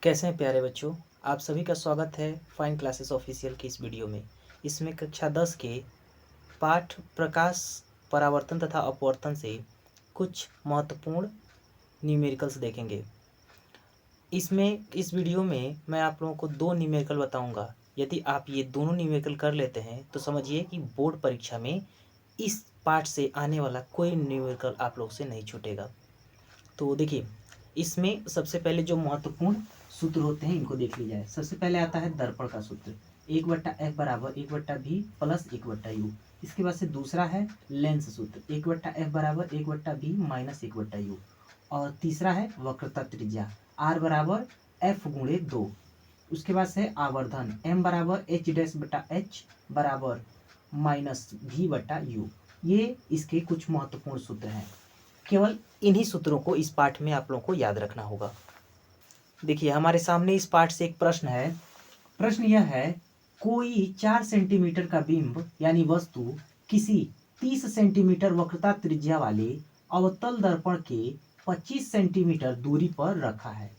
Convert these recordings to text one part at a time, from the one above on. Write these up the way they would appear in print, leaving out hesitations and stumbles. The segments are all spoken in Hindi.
कैसे हैं प्यारे बच्चों। आप सभी का स्वागत है फाइन क्लासेस ऑफिशियल की इस वीडियो में। इसमें कक्षा 10 के पाठ प्रकाश परावर्तन तथा अपवर्तन से कुछ महत्वपूर्ण न्यूमेरिकल्स देखेंगे। इस वीडियो में मैं आप लोगों को दो न्यूमेरिकल बताऊंगा। यदि आप ये दोनों न्यूमेरिकल कर लेते हैं तो समझिए कि बोर्ड परीक्षा में इस पाठ से आने वाला कोई न्यूमेरिकल आप लोग से नहीं छूटेगा। तो देखिए, इसमें सबसे पहले जो महत्वपूर्ण सूत्र होते हैं इनको देख लिया जाए। सबसे पहले आता है दर्पण का सूत्र, 1/f बराबर 1/v प्लस 1/u। इसके बाद से दूसरा है लेंस सूत्र, 1/f बराबर 1/v माइनस 1/u। और तीसरा है वक्रता त्रिज्या, r बराबर f गुणे 2। उसके बाद से आवर्धन m बराबर h' बराबर माइनस v/u। ये इसके कुछ महत्वपूर्ण सूत्र हैं। केवल इन्हीं सूत्रों को इस पाठ में आप लोगों को याद रखना होगा। देखिए, हमारे सामने इस पाठ से एक प्रश्न है। प्रश्न यह है, कोई 4 सेंटीमीटर का बिंब यानी वस्तु किसी 30 सेंटीमीटर वक्रता त्रिज्या वाले अवतल दर्पण के 25 सेंटीमीटर दूरी पर रखा है।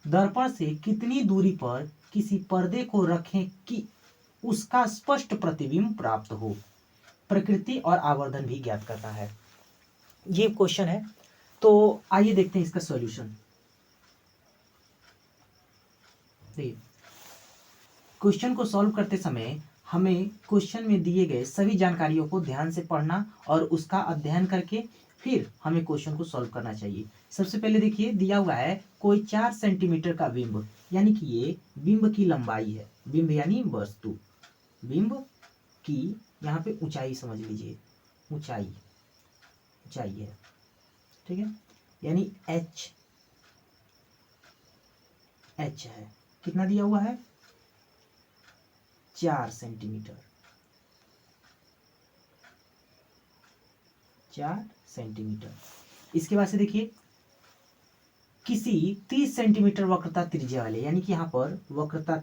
दर्पण से कितनी दूरी पर किसी पर्दे को रखें कि उसका स्पष्ट प्रतिबिंब प्राप्त हो। प्रकृति और आवर्धन भी ज्ञात करना है। ये क्वेश्चन है, तो आइए देखते हैं इसका सॉल्यूशन। क्वेश्चन को सॉल्व करते समय हमें क्वेश्चन में दिए गए सभी जानकारियों को ध्यान से पढ़ना और उसका अध्ययन करके फिर हमें क्वेश्चन को सॉल्व करना चाहिए। सबसे पहले देखिए, दिया हुआ है कोई 4 सेंटीमीटर का बिंब, यानी कि ये बिंब की लंबाई है। बिंब यानी वस्तु, बिंब की यहाँ पे ऊंचाई समझ लीजिए, ऊंचाई है, ठीक है, यानी h है। कितना दिया हुआ है? 4 सेंटीमीटर, 4 सेंटीमीटर। इसके बाद से देखिए, किसी 30 सेंटीमीटर वक्रता त्रिज्या वाले, यानी कि यहाँ पर वक्रता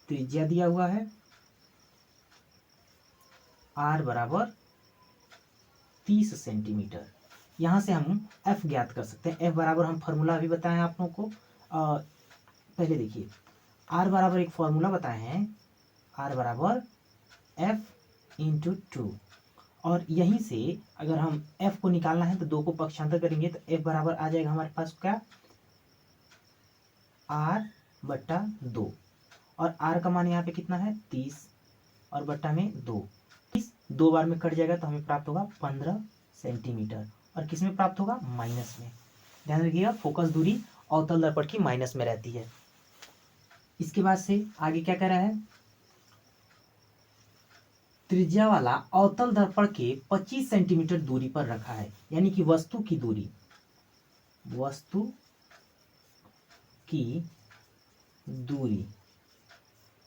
त्रिज्या दिया हुआ है, r बराबर 30 सेंटीमीटर। यहां से हम f ज्ञात कर सकते हैं। f बराबर हम फॉर्मूला अभी बताए हैं आप लोगों को। पहले देखिए, r बराबर एक फॉर्मूला बताए हैं, r बराबर f इंटू 2। और यहीं से अगर हम f को निकालना है तो 2 को पक्षांतर करेंगे तो f बराबर आ जाएगा हमारे पास क्या? r/2। और r का मान यहाँ पे कितना है? 30 और बट्टा में 2। 30 2 बार में कट जाएगा तो हमें प्राप्त होगा 15 सेंटीमीटर। और किस में प्राप्त होगा? माइनस में। ध्यान रखिएगा, फोकस दूरी अवतल दर्पण की माइनस में रहती है। इसके बाद से आगे क्या कह रहा है? त्रिज्या वाला अवतल दर्पण के 25 सेंटीमीटर दूरी पर रखा है, यानी कि वस्तु की दूरी,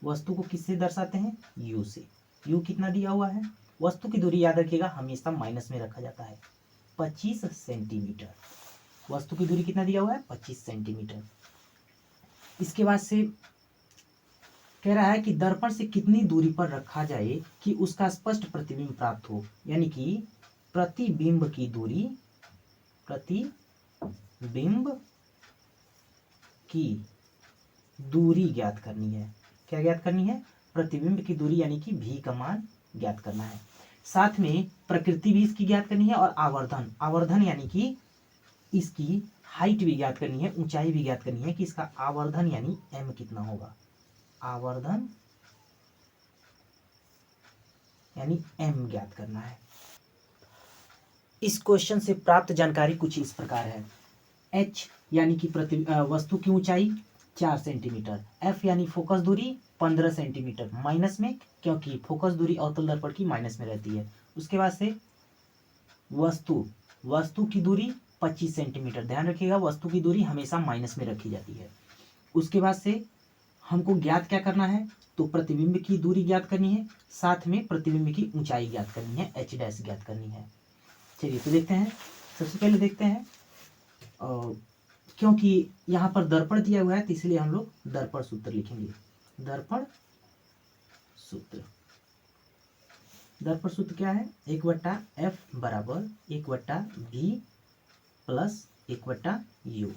वस्तु को किससे दर्शाते हैं? u से। u कितना दिया हुआ है? वस्तु की दूरी याद रखिएगा हमेशा माइनस में रखा जाता है, 25 सेंटीमीटर। वस्तु की दूरी कितना दिया हुआ है? 25 सेंटीमीटर। इसके बाद से कह रहा है कि दर्पण से कितनी दूरी पर रखा जाए कि उसका स्पष्ट प्रतिबिंब प्राप्त हो, यानी कि प्रतिबिंब की दूरी ज्ञात करनी है। क्या ज्ञात करनी है? प्रतिबिंब की दूरी, यानी कि v का मान ज्ञात करना है। साथ में प्रकृति भी इसकी ज्ञात करनी है और आवर्धन यानी कि इसकी हाइट भी ज्ञात करनी है, ऊंचाई भी ज्ञात करनी है कि इसका आवर्धन यानी m कितना होगा। आवर्धन यानी m ज्ञात करना है। इस क्वेश्चन से प्राप्त जानकारी कुछ इस प्रकार है। h यानी कि वस्तु की ऊंचाई 4 सेंटीमीटर, f यानी फोकस दूरी 15 सेंटीमीटर माइनस में, क्योंकि फोकस दूरी अवतल दर्पण की माइनस में रहती है। उसके बाद से वस्तु की दूरी 25 सेंटीमीटर। ध्यान रखिएगा, वस्तु की दूरी हमेशा माइनस में रखी जाती है। उसके बाद से हमको ज्ञात क्या करना है? तो प्रतिबिंब की दूरी ज्ञात करनी है, साथ में प्रतिबिंब की ऊंचाई ज्ञात करनी है, h' ज्ञात करनी है। चलिए तो देखते हैं। सबसे पहले देखते हैं, क्योंकि यहाँ पर दर्पण दिया हुआ है तो इसलिए हम लोग दर्पण सूत्र लिखेंगे। दर्पण सूत्र क्या है? 1/f बराबर 1/v प्लस 1/u।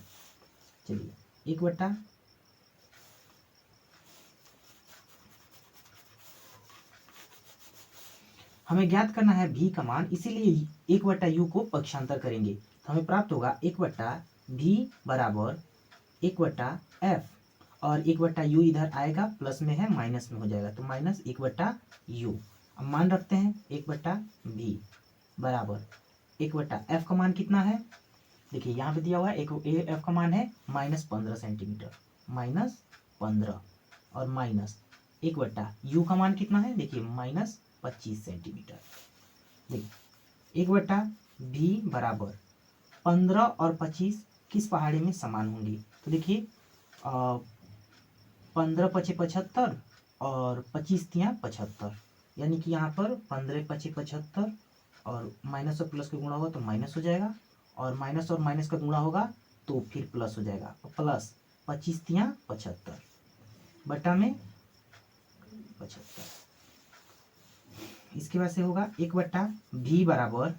चलिए 1/, हमें ज्ञात करना है v का मान, इसीलिए 1/u को पक्षांतर करेंगे तो हमें प्राप्त होगा 1/v बराबर 1/f, और 1/u इधर आएगा, प्लस में है माइनस में हो जाएगा तो माइनस 1/u। अब मान रखते हैं 1/v बराबर 1/f का मान कितना है, देखिए यहाँ पे दिया हुआ है f का मान है -15 सेंटीमीटर, -15, और माइनस 1/u का मान कितना है, देखिए -25 सेंटीमीटर। देखिए 1/v बराबर 15 और 25 किस पहाड़ी में समान होंगी, तो देखिए 15 × 5 = 75 और 25 × 3 = 75, यानी कि यहाँ पर 15 × 5 = 75 और माइनस और प्लस का गुणा होगा तो माइनस हो जाएगा, और माइनस का गुणा होगा तो फिर प्लस हो जाएगा, तो प्लस 25 × 3 = 75 बटा में 75। इसके बाद से होगा 1/v बराबर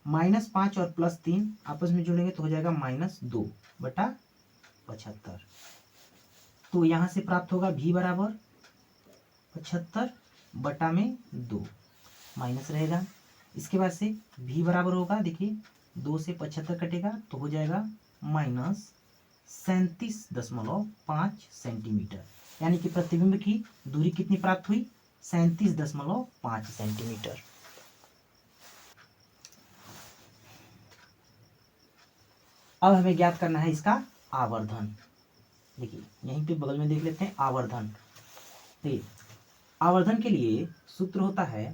-5 और +3 आपस में जोड़ेंगे तो हो जाएगा -2 बटा 75। तो यहाँ से प्राप्त होगा v बराबर 75 बटा में 2, माइनस रहेगा। इसके बाद से v बराबर होगा, देखिए 2 से 75 कटेगा तो हो जाएगा -37.5 सेंटीमीटर, यानी कि प्रतिबिंब की दूरी कितनी प्राप्त हुई, 37.5 सेंटीमीटर। अब हमें ज्ञात करना है इसका आवर्धन। देखिए यहीं पे बगल में देख लेते हैं आवर्धन। देखिए आवर्धन के लिए सूत्र होता है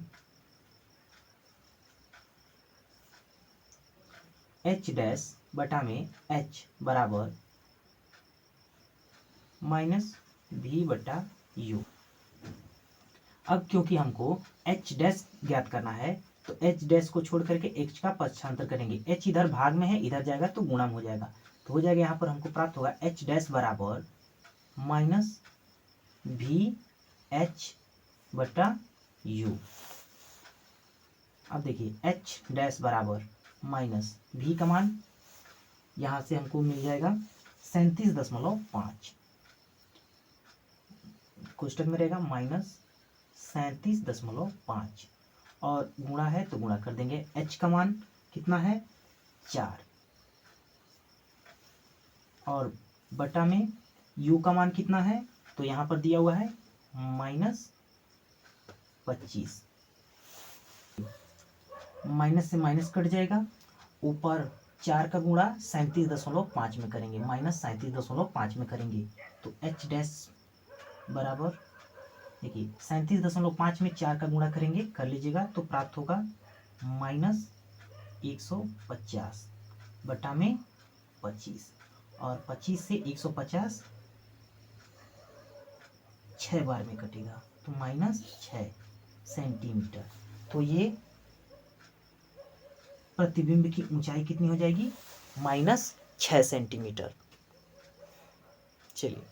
h डैश बटा में h बराबर -v/u। अब क्योंकि हमको h डैश ज्ञात करना है तो h डैश को छोड़ करके h का पक्षांतर करेंगे, h इधर भाग में है, इधर जाएगा तो गुणा में हो जाएगा, तो हो जाएगा यहाँ पर हमको प्राप्त होगा h डैश बराबर -v/h/u। अब देखिए h डैश बराबर माइनस v का मान यहाँ से हमको मिल जाएगा 37.5, कोष्टक में रहेगा -37.5, और गुणा है तो गुणा कर देंगे। h का मान कितना है 4, और बटा में u का मान कितना है, तो यहाँ पर दिया हुआ है -25, माइनस से माइनस कट जाएगा, ऊपर 4 का गुणा 37.5 में करेंगे, -37.5 में करेंगे तो h डैश बराबर, देखिए 37.5 में 4 का गुणा करेंगे, कर लीजिएगा तो प्राप्त होगा -150 बटा में 25, और 25 से 150 6 बार में कटेगा तो -6 सेंटीमीटर। तो ये प्रतिबिंब की ऊंचाई कितनी हो जाएगी, -6 सेंटीमीटर। चलिए,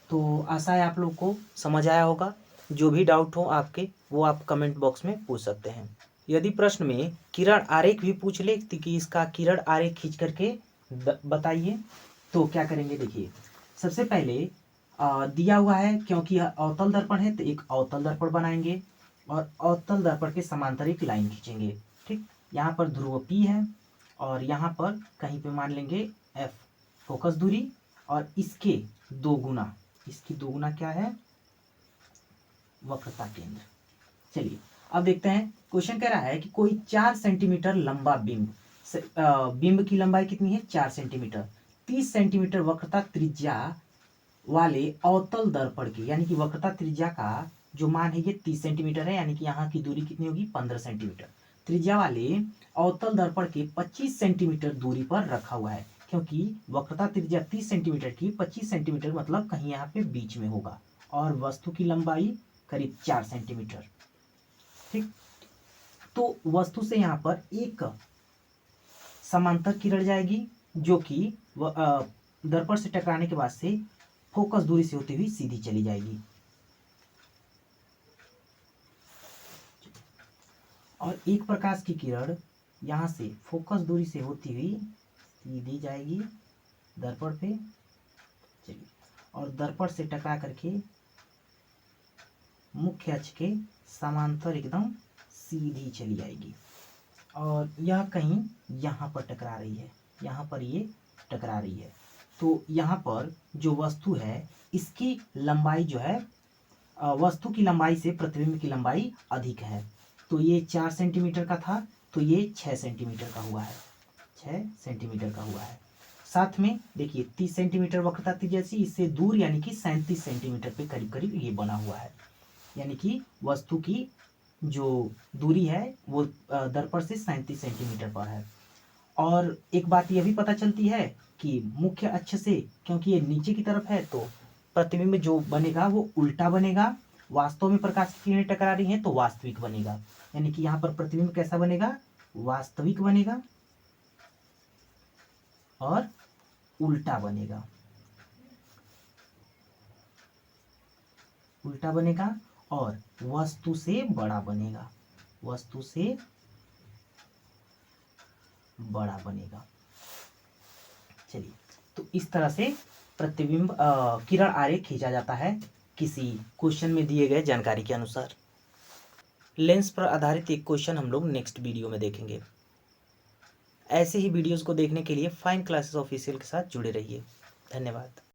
तो आशा है आप लोग को समझ आया होगा। जो भी डाउट हो आपके वो आप कमेंट बॉक्स में पूछ सकते हैं। यदि प्रश्न में किरण आरेख भी पूछ ले कि इसका किरण आरेख खींच करके बताइए तो क्या करेंगे, देखिए सबसे पहले दिया हुआ है, क्योंकि यह अवतल दर्पण है तो एक अवतल दर्पण बनाएंगे और अवतल दर्पण के समांतर एक लाइन खींचेंगे। ठीक, यहाँ पर ध्रुव P है और यहाँ पर कहीं पे मान लेंगे F फोकस दूरी, और इसके 2 गुना, इसकी 2 गुना क्या है, वक्रता केंद्र। चलिए अब देखते हैं, क्वेश्चन कह रहा है कि कोई 4 सेंटीमीटर लंबा बिंब, बिंब की लंबाई कितनी है 4 सेंटीमीटर, 30 सेंटीमीटर वक्रता त्रिज्या वाले अवतल दर्पण की, यानी कि वक्रता त्रिज्या का जो मान है ये 30 सेंटीमीटर है, यानी कि यहाँ की दूरी कितनी होगी 15 सेंटीमीटर, त्रिज्या वाले अवतल दर्पण के 25 सेंटीमीटर दूरी पर रखा हुआ है, क्योंकि वक्रता त्रिज्या 30 सेंटीमीटर की 25 सेंटीमीटर मतलब कहीं यहाँ पे बीच में होगा, और वस्तु की लंबाई करीब 4 सेंटीमीटर। ठीक, तो वस्तु से यहाँ पर एक समांतर किरण जाएगी जो कि दर्पण से टकराने के बाद से फोकस दूरी से होती हुई सीधी चली जाएगी, और एक प्रकाश की किरण यहाँ से फोकस दूरी से होती हुई सीधी जाएगी दर्पण पे, चलिए, और दर्पण से टकरा करके मुख्य अक्ष के समांतर एकदम सीधी चली आएगी और यह कहीं यहाँ पर टकरा रही है, यहाँ पर ये टकरा रही है। तो यहाँ पर जो वस्तु है इसकी लंबाई जो है वस्तु की लंबाई से प्रतिबिंब की लंबाई अधिक है। तो ये 4 सेंटीमीटर का था तो ये 6 सेंटीमीटर का हुआ है, 6 सेंटीमीटर का हुआ है। साथ में देखिए 30 सेंटीमीटर वक्रता थी जैसी, इससे दूर यानी कि 37 सेंटीमीटर पे करीब करीब ये बना हुआ है। यानी कि वस्तु की जो दूरी है वो दर्पण से 37 सेंटीमीटर पर है। और एक बात यह भी पता चलती है कि मुख्य अक्ष से, क्योंकि ये नीचे की तरफ है, तो प्रतिबिंब जो बनेगा वो उल्टा बनेगा। वास्तव में प्रकाश की किरणें टकरा रही हैं तो वास्तविक बनेगा, यानी कि यहाँ पर प्रतिबिंब कैसा बनेगा, वास्तविक बनेगा और उल्टा बनेगा, उल्टा बनेगा और वस्तु से बड़ा बनेगा, वस्तु से बड़ा बनेगा। चलिए, तो इस तरह से प्रतिबिंब किरण आरेख खींचा जाता है किसी क्वेश्चन में दिए गए जानकारी के अनुसार। लेंस पर आधारित एक क्वेश्चन हम लोग नेक्स्ट वीडियो में देखेंगे। ऐसे ही वीडियोस को देखने के लिए फाइन क्लासेस ऑफिशियल के साथ जुड़े रहिए। धन्यवाद।